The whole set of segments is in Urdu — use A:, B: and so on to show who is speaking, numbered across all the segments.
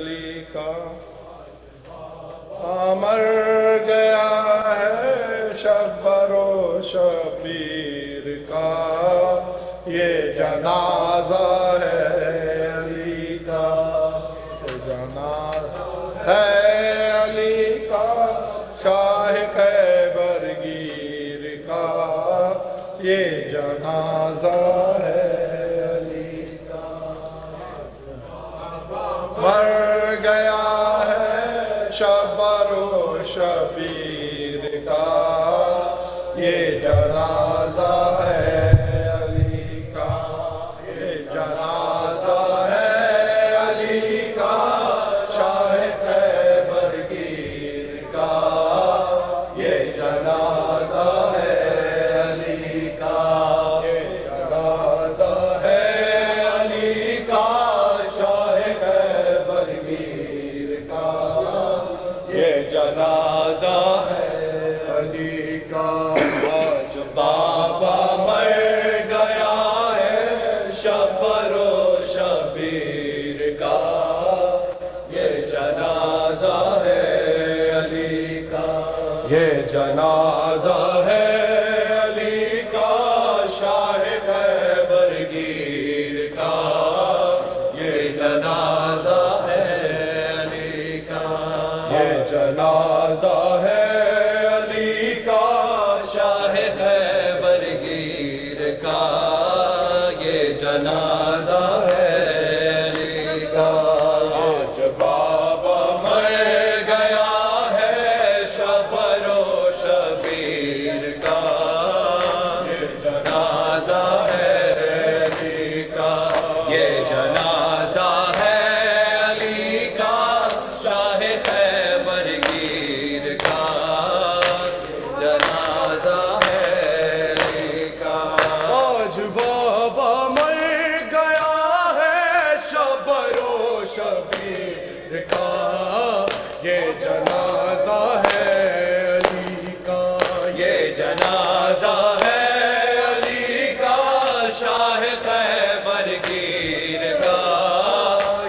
A: علی کا مر گیا ہے شبر و شبیر کا، یہ جنازہ ہے علی کا، یہ جنازہ ہے علی کا، شاہ خیبر گیر کا، یہ جنازہ ہے علی کا۔ مر گیا ہے شبر و شبیر کا، یہ جنازہ ہے علی کا، یہ جنازہ ہے علی کا، شاہ خیبر گیر کا، یہ جنازہ ہے علی کا، یہ جنازہ ہے علی کا، شاہ خیبر گیر کا، یہ جنازہ ہے علی کا۔ آج بابا مر گیا ہے شبر و شبیر کا، یہ جنازہ ہے علی کا، یہ جنازہ ہے علی کا، شاہ خیبر گیر کا، یہ جنازہ ہے علی کا، یہ جنازہ ہے علی کا، شاہ خیبر گیر کا، یہ جنازہ ہے علی کا۔ آج بابا مر گیا ہے شبر و شبیر کا، یہ جنازہ ہے علی کا، یہ جنازہ ہے علی کا، شاہ خیبر گیر کا، جنازہ ہے علی کا۔ آج بابا مر گیا ہے شبر و شبیر کا، یہ جنازہ ہے علی کا، یہ جنازہ ہے علی کا، شاہ خیبر گیر کا،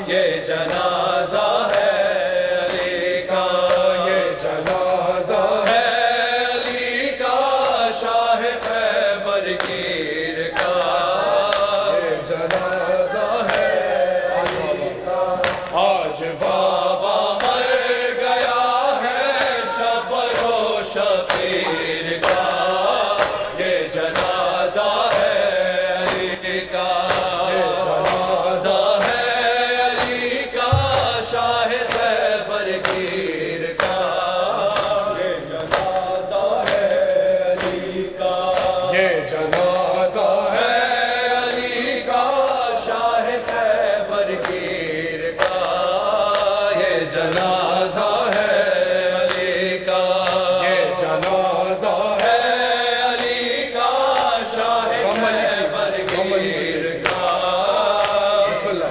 A: یہ جنازہ ہے علی کا، یہ جنازہ ہے علی کا، شاہ خیبر گیر کا، یہ جنازہ ہے علی کا۔ آج بابا مر گیا ہے شبر و شبیر کا، یہ جنازہ ہے علی کا، یہ جنازہ ہے علی کا، شاہ خیبر گیر کا، یہ جنازہ ہے علی کا، یہ جنازہ ہے علی کا، شاہ خیبر گیر کا، یہ جنازہ ہے علی کا، یہ جنازہ ہے علی کا، شاہ خیبر گیر کا، بسم اللہ۔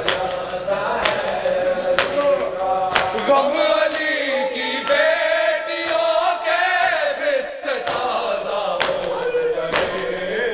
A: غم علی کی بیٹیوں کے بست تازہ ہو گئے،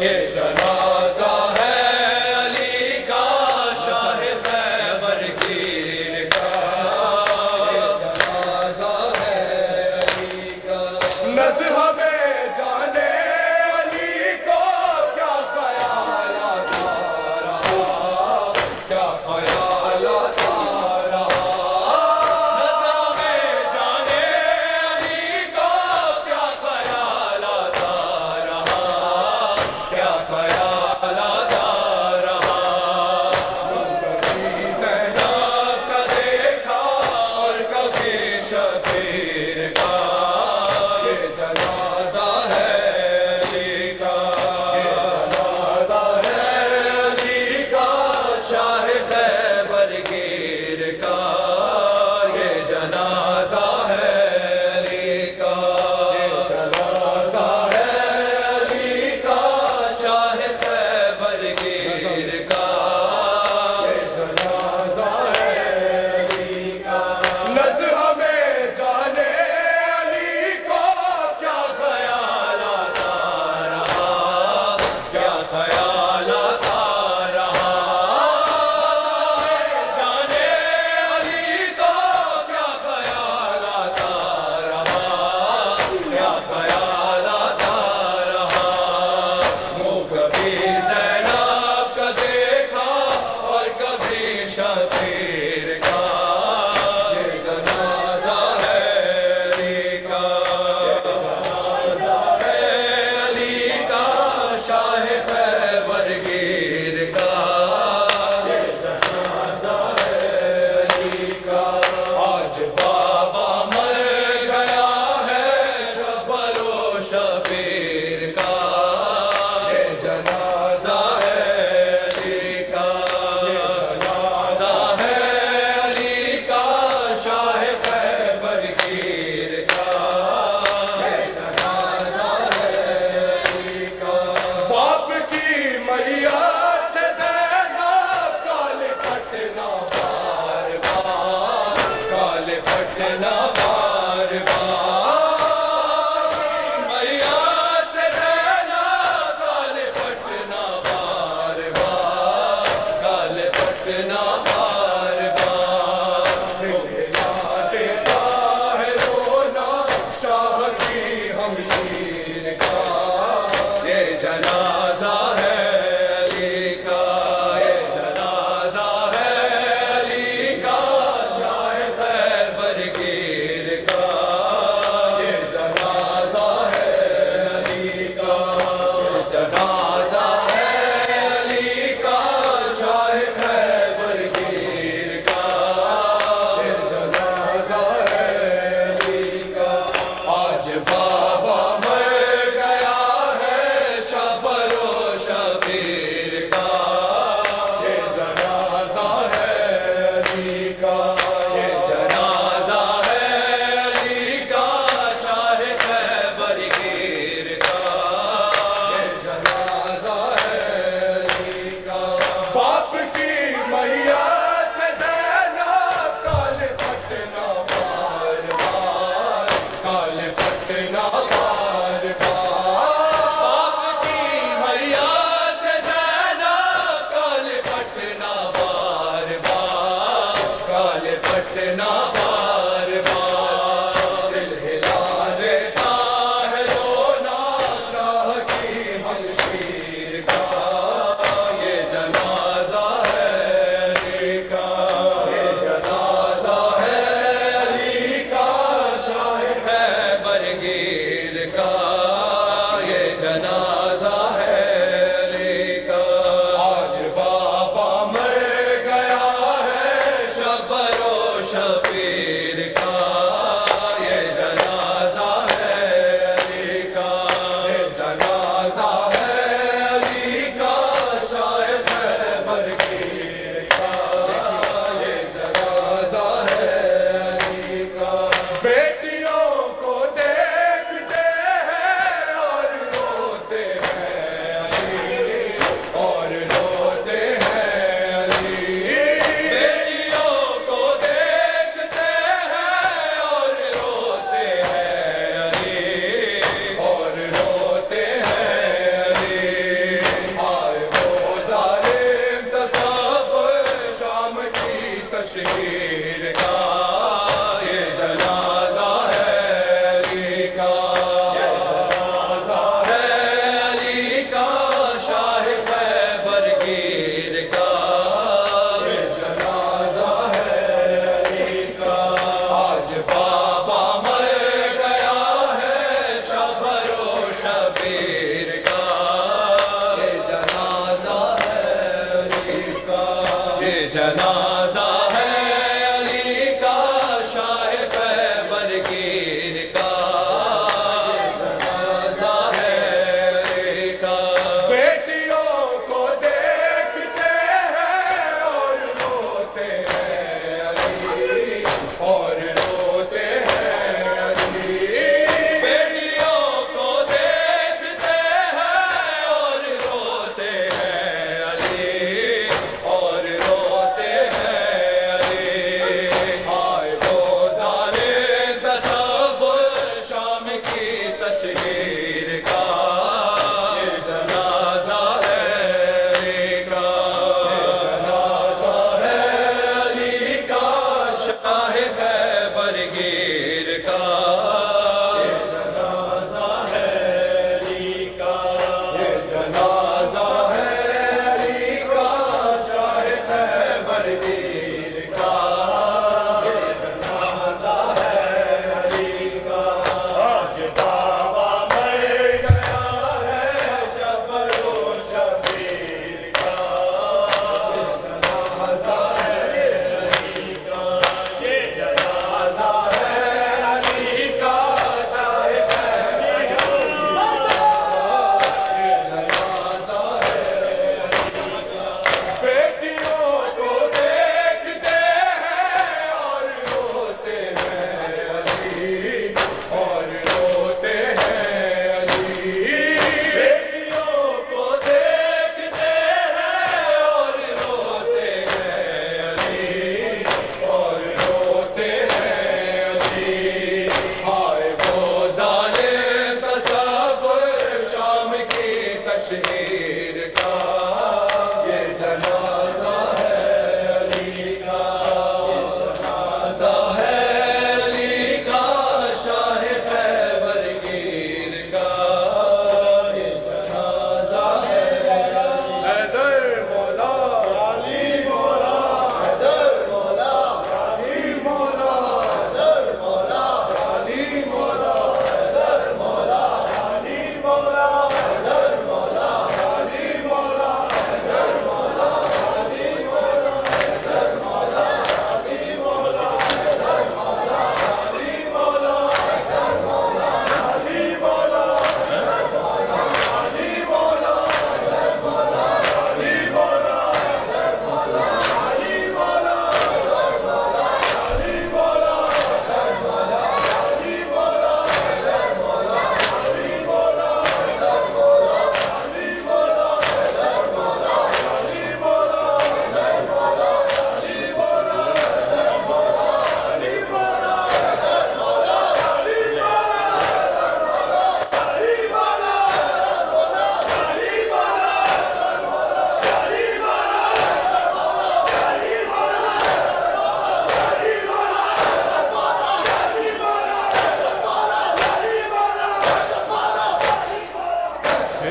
A: یہ جنازہ ہے علی کا شاہ خیبر گیر کا، یہ جنازہ ہے علی کا۔ مذہب جانے علی کو کیا خیالات آ رہا، کیا خیالات آ رہا، مذہب جانے علی کو کیا خیالات آ رہا، کیا خیالات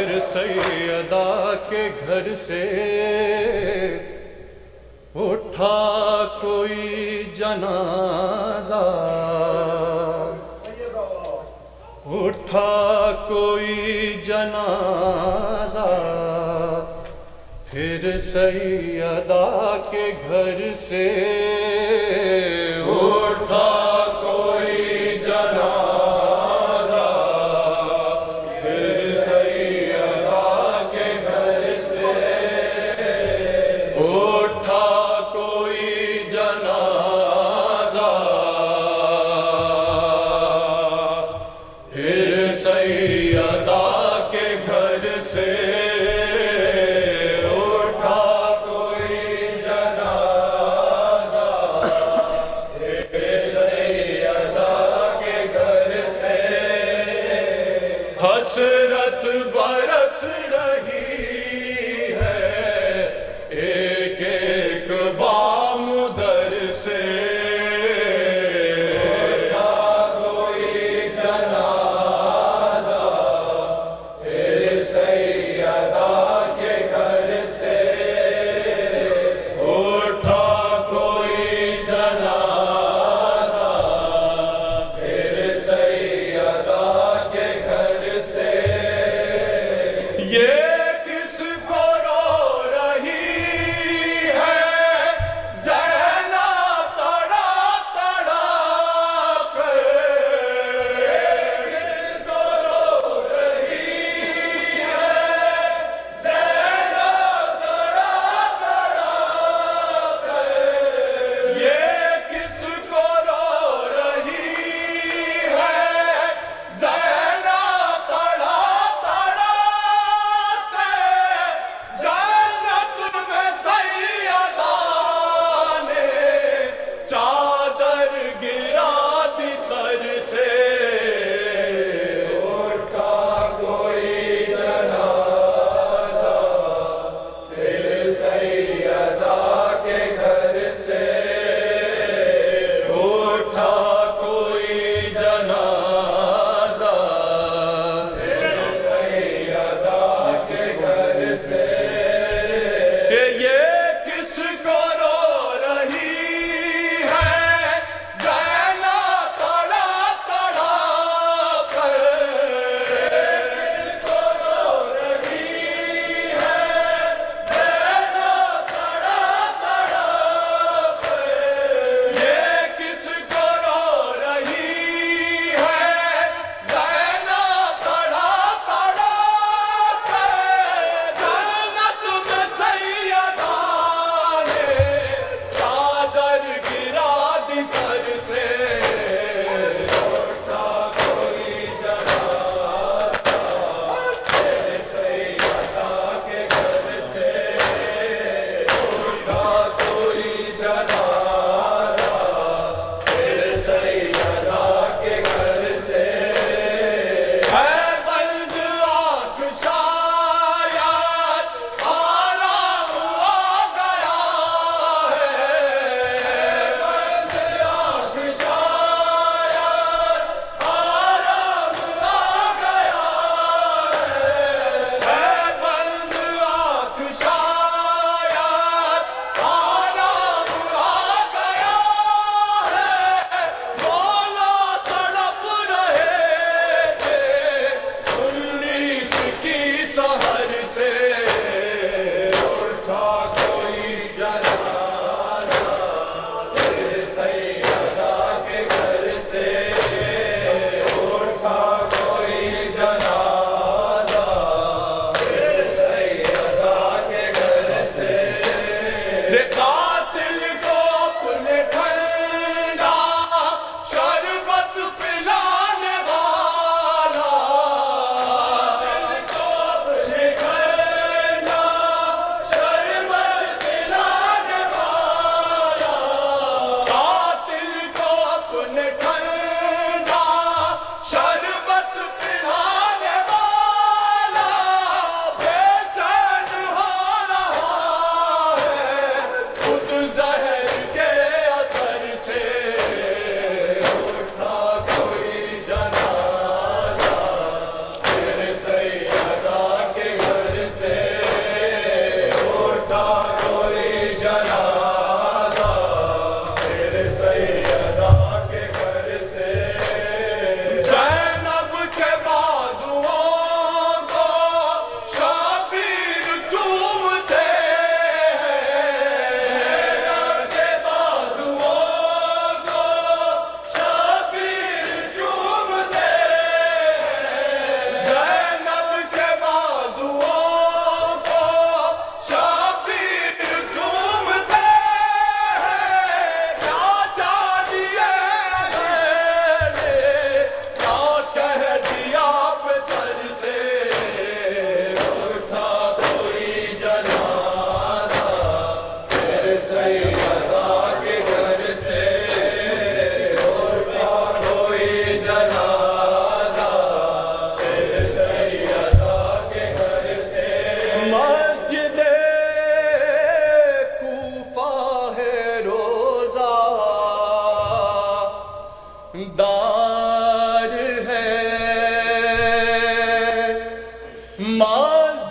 A: پھر سیدہ کے گھر سے اٹھا کوئی جنازہ، اٹھا کوئی جنازہ، پھر سیدہ کے گھر سے اٹھا کوئی جنازہ، پھر سیدہ کے گھر سے اٹھا کوئی جنازہ، پھر سیدہ کے گھر سے حسرت برس رہی ہے ایک ایک بام در سے، اٹھا کوئی جنازہ، پھر سیدہ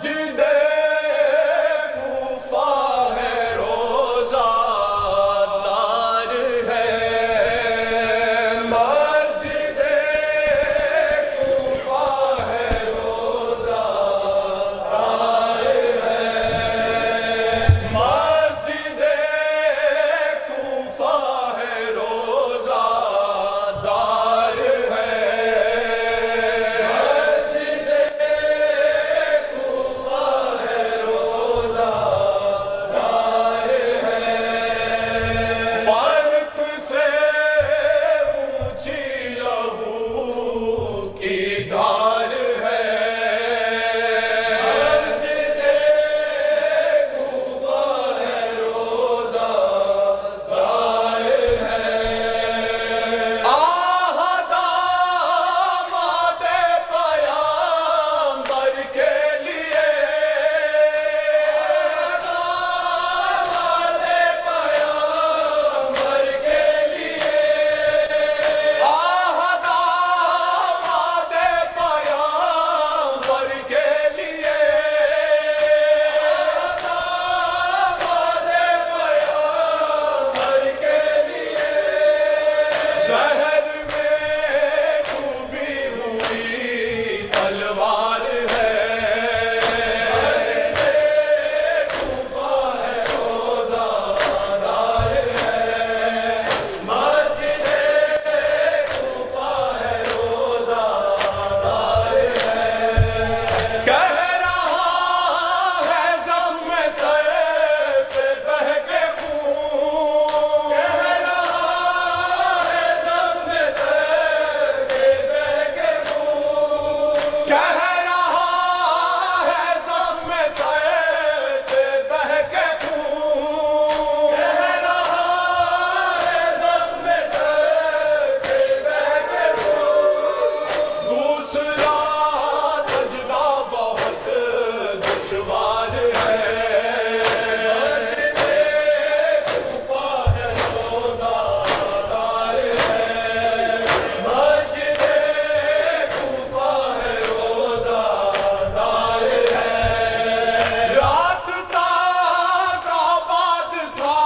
A: مسجد کوفہ ہے روزہ دار ہے مسجد کوفہ ہے روزہ دار ہے مسجد کوفہ ہے روزہ دار ہے فرق سے اونچی لہو کی دھار ہے مسجد کوفہ ہے روزہ دار ہے داماد پیامبر کے لیے داماد پیامبر کے لیے داماد پیامبر کے لیے داماد پیامبر کے لیے زہر میں ڈوبی ہوئی تلوار ہے کوفہ ہے روزہ دار ہے مسجد کوفہ ہے روزہ دار ہے کہہ رہا ہے زخم سر سے بہہ کے خون کہہ رہا ہے زخم سر سے بہہ کے خون کہہ رہا ہے زخم سر سے بہہ کے خون کہہ رہا ہے زخم سر سے بہہ کے خون دوسرا سجدہ بہت دشوار ہے کوفہ ہے روزہ دار ہے مسجد کوفہ ہے روزہ دار ہے رات تک آباد تھا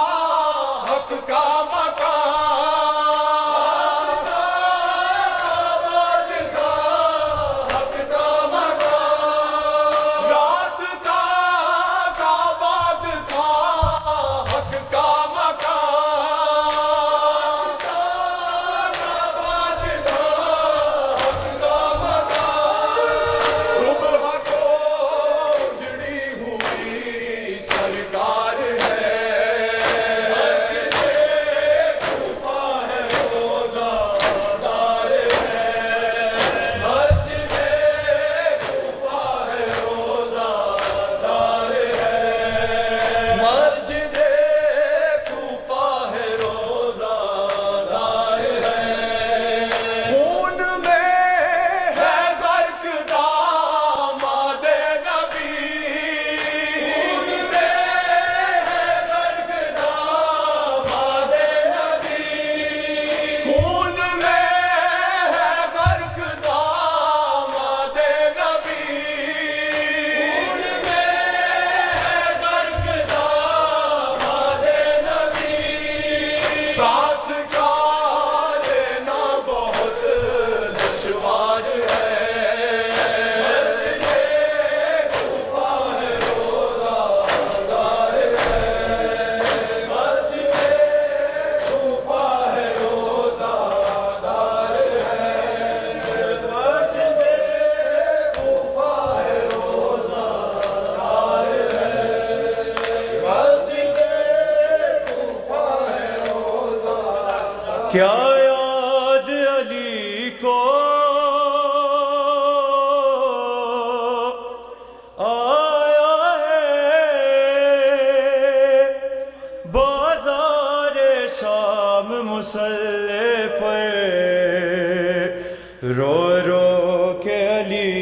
A: حق کا مکان آباد تھا حق کا مکان رات تک آباد تھا حق کا مکان آباد تھا حق کا مکان صبح کو اجڑی ہوئی سرکار ہے کوفہ ہے روزہ دار ہے مسجد کوفہ ہے روزہ دار ہے مسجد کوفہ ہے روزہ دار ہے خون میں ہے غرق داماد نبی خون میں ہے غرق داماد نبی خون میں ہے غرق داماد نبی خون میں ہے غرق داماد نبی سانس کا لینا بہت دشوار ہے کوفہ ہے روزہ دار ہے مسجد کوفہ ہے روزہ دار ہے مسجد کوفہ ہے روزہ دار ہے مسجد کوفہ ہے روزہ کیا یاد علی کو آیا ہے بازار شام مسلح پر رو رو کے علی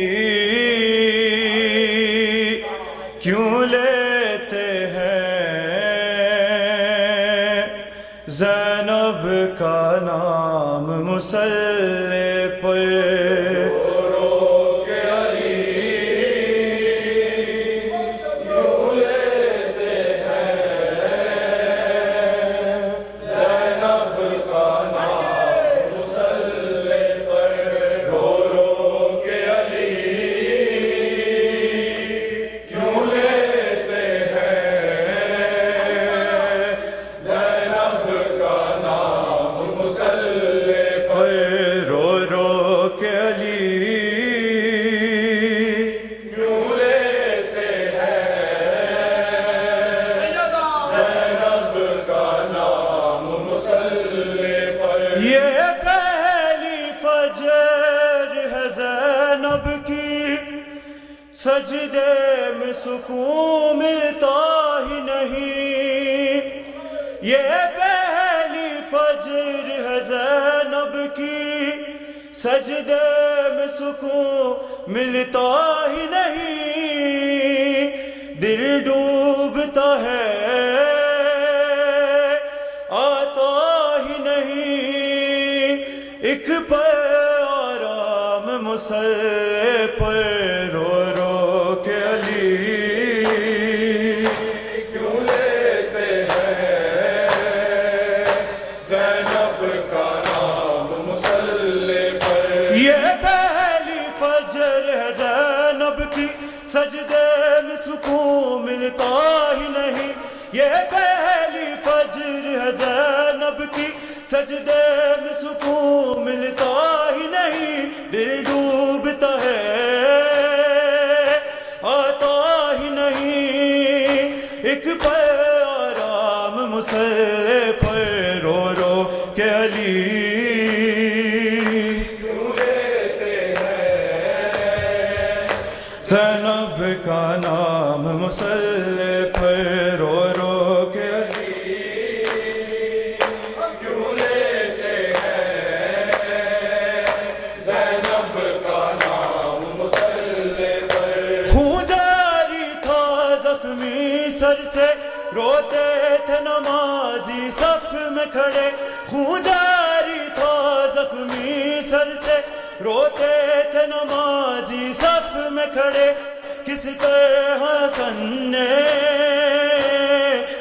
A: کیوں لیتے ہیں زینب کا نام مسلح پر رو رو کے علی سکون ملتا ہی نہیں، یہ پہلی فجر ہے زینب کی، سجدے میں سکون ملتا ہی نہیں، دل ڈوبتا ہے آتا ہی نہیں، ایک پل آرام مصلی پر رو رو کے علی کیوں لیتے ہیں زینب کا نام مصلی پر؟ یہ پہلی فجر ہے زینب کی، سجدے میں سکون ملتا ہی نہیں، یہ پہلی فجر ہے زینب کی، سجدے میں سکون ملتا ہی نہیں، دل ڈوبتا ہے آتا ہی نہیں، ایک پل آرام مصلی پر رو رو کے علی کیوں لیتے ہیں زینب کا نام مصلی پر رو رو کے علی کیوں لیتے ہیں زینب کا نام مصلی پر؟ خون جاری تھا زخمی سر سے، روتے تھے نمازی صف میں کھڑے، خون جاری تھا زخمی سر سے، روتے تھے نمازی صف میں کھڑے، کس طرح حسن نے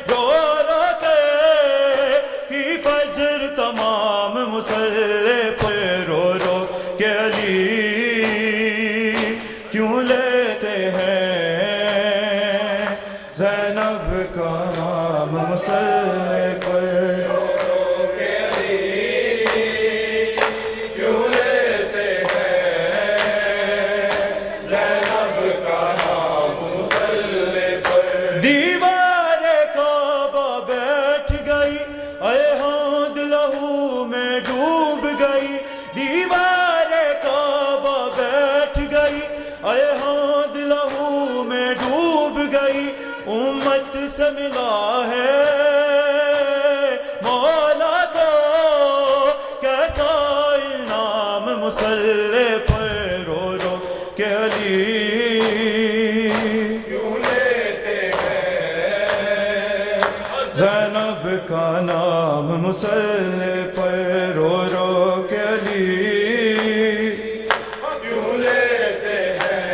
A: رو رو کے کی فجر تمام مصلی پر رو رو کے علی کیوں لیتے ہیں زینب کا نام مصلی پر رو رو کے علی کیوں لیتے ہیں زینب کا نام مصلی پر؟ دیوار کعبہ بیٹھ گئی، اے ہاں لہو میں ڈوب گئی، دیوار کعبہ بیٹھ گئی، اے ہاں لہو میں ڈوب گئی، امت سے ملا ہے مولا کو کیسا انعام مصلی پر رو رو کے علی کیوں لیتے ہیں زینب کا نام مصلی پر رو رو کے علی کیوں لیتے ہیں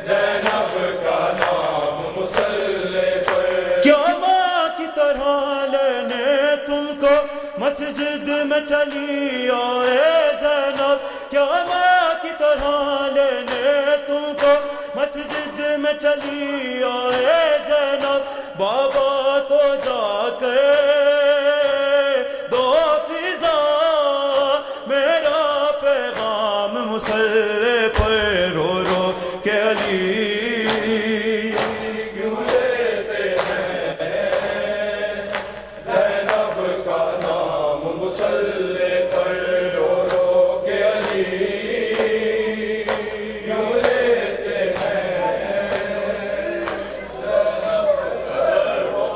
A: زینب کا نام مصلی پر؟ کیا ماں کی طرح لینے تم کو مسجد میں چلی آئے زینب، کیا ماں کی طرح لینے تم کو مسجد میں چلی آئے زینب، بابا کو جا کے دو فضا میرا پیغام مصلی پر رو رو کے علی کیوں لیتے ہیں زینب کا نام مصلی پر رو رو کے علی کیوں لیتے ہیں زینب کا نام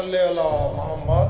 B: صلی علی محمد